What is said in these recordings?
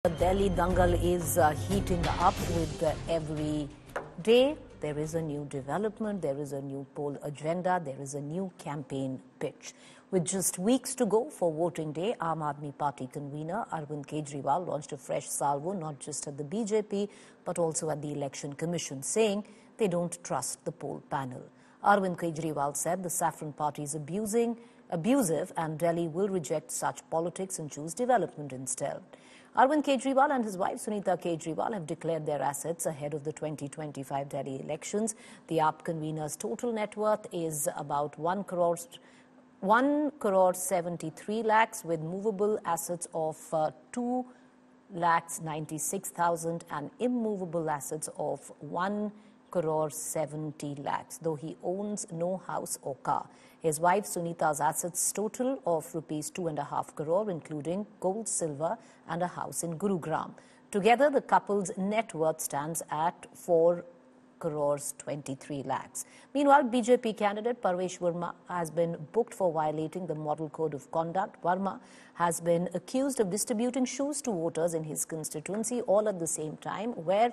The Delhi dangle is heating up with every day. There is a new development, there is a new poll agenda, there is a new campaign pitch. With just weeks to go for voting day, Aam Aadmi Party convener Arvind Kejriwal launched a fresh salvo not just at the BJP but also at the Election Commission, saying they don't trust the poll panel. Arvind Kejriwal said the Saffron Party is abusive and Delhi will reject such politics and choose development instead. Arvind Kejriwal and his wife Sunita Kejriwal have declared their assets ahead of the 2025 Delhi elections. The AAP convener's total net worth is about 1 crore 73 lakhs with movable assets of 2 lakhs 96,000 and immovable assets of 1 crore 70 lakhs, though he owns no house or car. His wife Sunita's assets total of rupees 2.5 crore, including gold, silver and a house in Gurugram. Together, the couple's net worth stands at 4 crores 23 lakhs. Meanwhile, BJP candidate Parvesh Verma has been booked for violating the Model Code of Conduct. Verma has been accused of distributing shoes to voters in his constituency all at the same time, where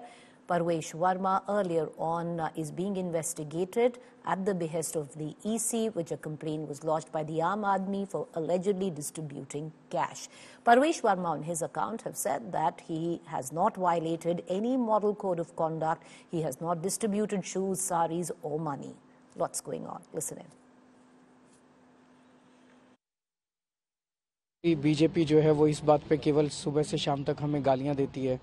Parvesh Verma earlier on is being investigated at the behest of the EC, which a complaint was lodged by the Aam Aadmi for allegedly distributing cash. Parvesh Verma on his account have said that he has not violated any model code of conduct. He has not distributed shoes, saris or money. What's going on? Listen in. BJP जो है वो इस बात पे केवल सुबह से शाम तक हमें गालियां देती है,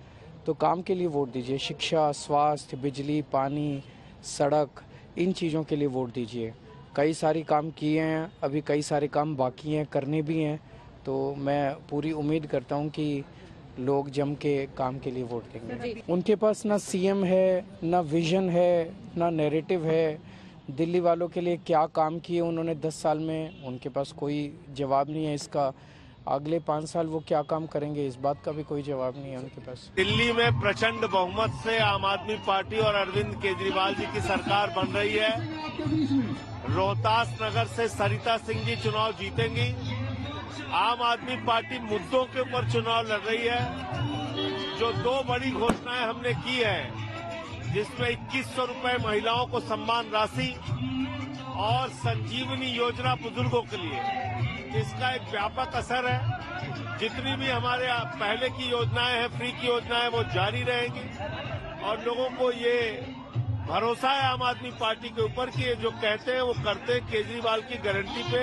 तो काम के लिए वोट दीजिए। शिक्षा, स्वास्थ्य, बिजली, पानी, सड़क, इन चीज़ों के लिए वोट दीजिए। कई सारे काम किए हैं, अभी कई सारे काम बाकी हैं, करने भी हैं, तो मैं पूरी उम्मीद करता हूं कि लोग जम के काम के लिए वोट देंगे। उनके पास ना सीएम है, ना विजन है, ना नैरेटिव है। दिल्ली वालों के लिए क्या काम किए उन्होंने 10 साल में, उनके पास कोई जवाब नहीं है इसका। अगले 5 साल वो क्या काम करेंगे, इस बात का भी कोई जवाब नहीं है उनके पास। दिल्ली में प्रचंड बहुमत से आम आदमी पार्टी और अरविंद केजरीवाल जी की सरकार बन रही है। रोहतास नगर से सरिता सिंह जी चुनाव जीतेंगी। आम आदमी पार्टी मुद्दों के ऊपर चुनाव लड़ रही है। जो 2 बड़ी घोषणाएं हमने की है, जिसमें 2100 रुपए महिलाओं को सम्मान राशि और संजीवनी योजना बुजुर्गों के लिए, इसका एक व्यापक असर है। जितनी भी हमारे पहले की योजनाएं हैं, फ्री की योजनाएं, वो जारी रहेंगी और लोगों को ये भरोसा है आम आदमी पार्टी के ऊपर कि जो कहते हैं वो करते हैं। केजरीवाल की गारंटी पे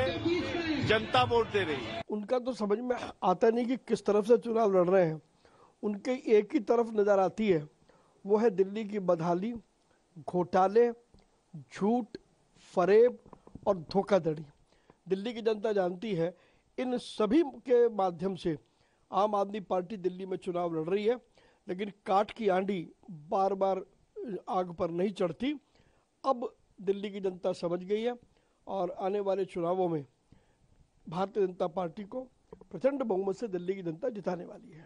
जनता वोट दे रही है। उनका तो समझ में आता नहीं कि किस तरफ से चुनाव लड़ रहे हैं। उनके एक ही तरफ नजर आती है, वो है दिल्ली की बदहाली, घोटाले, झूठ, फरेब और धोखाधड़ी। दिल्ली की जनता जानती है, इन सभी के माध्यम से आम आदमी पार्टी दिल्ली में चुनाव लड़ रही है, लेकिन काठ की आंधी बार बार आग पर नहीं चढ़ती। अब दिल्ली की जनता समझ गई है और आने वाले चुनावों में भारतीय जनता पार्टी को प्रचंड बहुमत से दिल्ली की जनता जिताने वाली है।